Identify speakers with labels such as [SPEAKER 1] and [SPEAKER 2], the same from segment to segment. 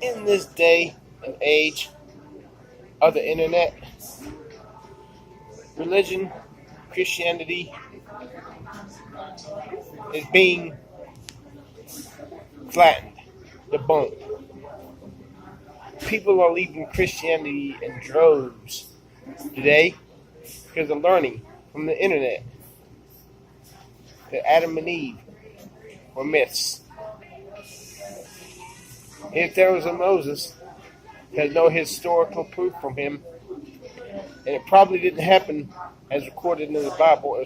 [SPEAKER 1] In this day and age of the internet, religion, Christianity is being flattened, debunked. People are leaving Christianity in droves today because of learning from the internet that Adam and Eve were myths. If there was a Moses, there's no historical proof from him, and it probably didn't happen as recorded in the Bible.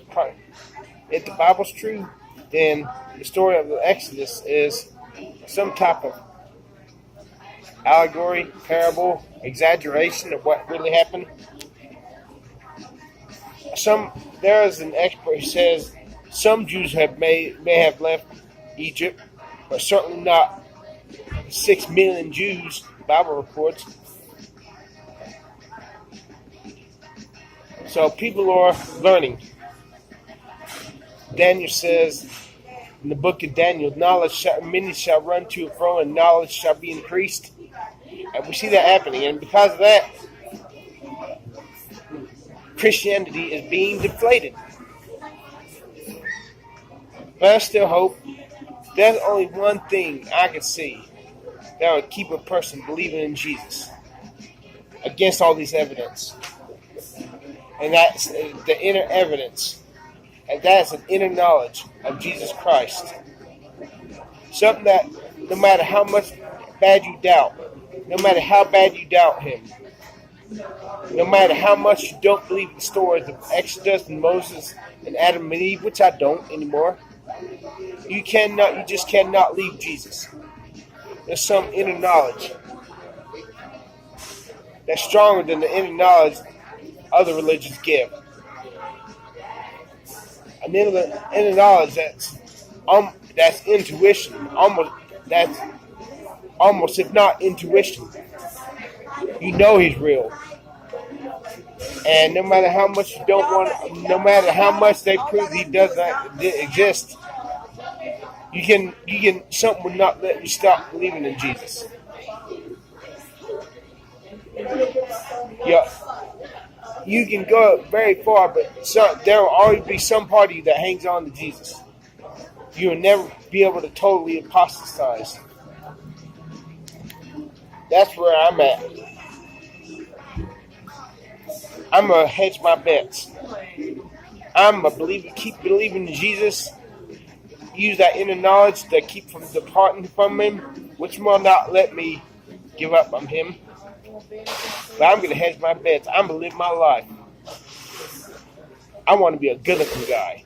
[SPEAKER 1] If the Bible's true, then the story of the Exodus is some type of allegory, parable, exaggeration of what really happened. There is an expert who says some Jews may have left Egypt, but certainly not 6 million Jews, the Bible reports. So people are learning. Daniel says in the book of Daniel, many shall run to and fro, and knowledge shall be increased. And we see that happening. And because of that, Christianity is being deflated. But I still hope there's only one thing I can see that would keep a person believing in Jesus against all these evidence. And that's the inner evidence. And that's an inner knowledge of Jesus Christ. Something that no matter how much bad you doubt, no matter how bad you doubt him, no matter how much you don't believe the stories of Exodus and Moses and Adam and Eve, which I don't anymore, you just cannot leave Jesus. There's some inner knowledge that's stronger than the inner knowledge other religions give. An inner knowledge that's intuition, almost if not intuition. You know he's real. And no matter how much you don't want, no matter how much they prove he does not exist, something would not let you stop believing in Jesus. Yeah, you can go very far, but there will always be some part of you that hangs on to Jesus. You will never be able to totally apostatize. That's where I'm at. I'm going to hedge my bets. I'm a believer, keep believing in Jesus. Use that inner knowledge to keep from departing from him, which will not let me give up on him. But I'm going to hedge my bets. I'm going to live my life. I want to be a good-looking guy.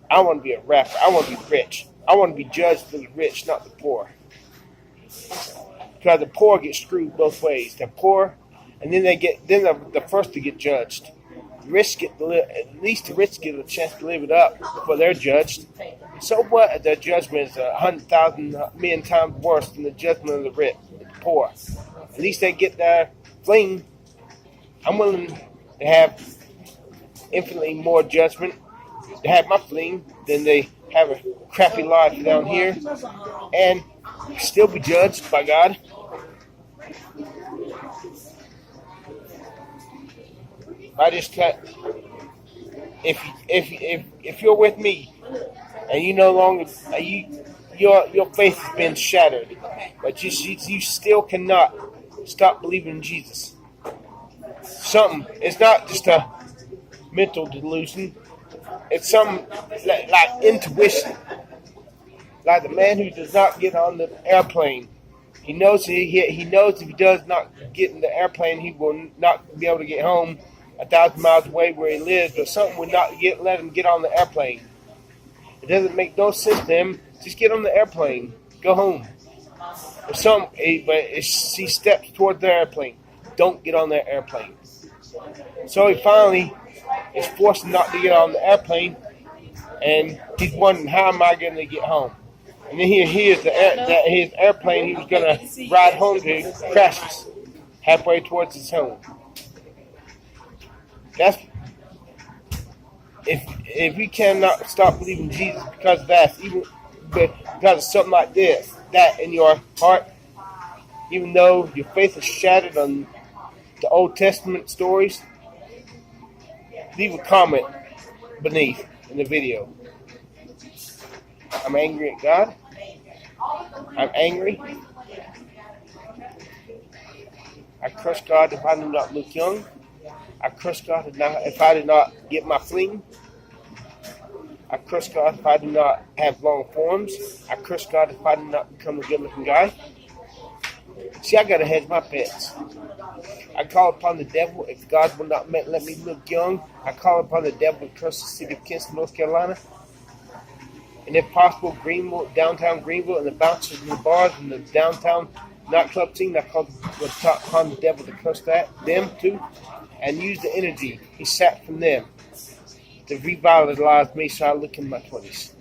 [SPEAKER 1] I want to be a rapper. I want to be rich. I want to be judged for the rich, not the poor. Because the poor get screwed both ways. They're poor, and then they're the first to get judged. At least the rich get a chance to live it up before they're judged. So what if their judgment is 100,000 million times worse than the judgment of the rich, the poor? At least they get their fling. I'm willing to have infinitely more judgment, to have my fling, than they have a crappy life down here and still be judged by God. I just cut. If you're with me, and you no longer your faith has been shattered, but you still cannot stop believing in Jesus. It's not just a mental delusion. It's something like intuition. Like the man who does not get on the airplane. He knows if he does not get in the airplane, he will not be able to get home 1,000 miles away where he lives, but something would not let him get on the airplane. It doesn't make no sense to him. Just get on the airplane. Go home. He steps toward the airplane. Don't get on that airplane. So he finally is forced not to get on the airplane, and he's wondering, how am I going to get home? And then he hears his airplane he was going to ride home to crashes halfway towards his home. That's if we cannot stop believing Jesus because of that, even because of something like that in your heart, Even though your faith is shattered on the Old Testament stories, leave a comment beneath in the video. I'm angry at God. I'm angry. I curse God if I do not look young. I curse God if I do not get my fling. I curse God if I do not have long forms. I curse God if I do not become a good-looking guy. See, I got to hedge my bets. I call upon the devil if God will not let me look young. I call upon the devil to curse the city of Kinston, North Carolina. And if possible, downtown Greenville, and the bouncers and the bars and the downtown nightclub scene. I call upon the devil to curse them too, and use the energy he sapped from them to revitalize me so I look in my 20s.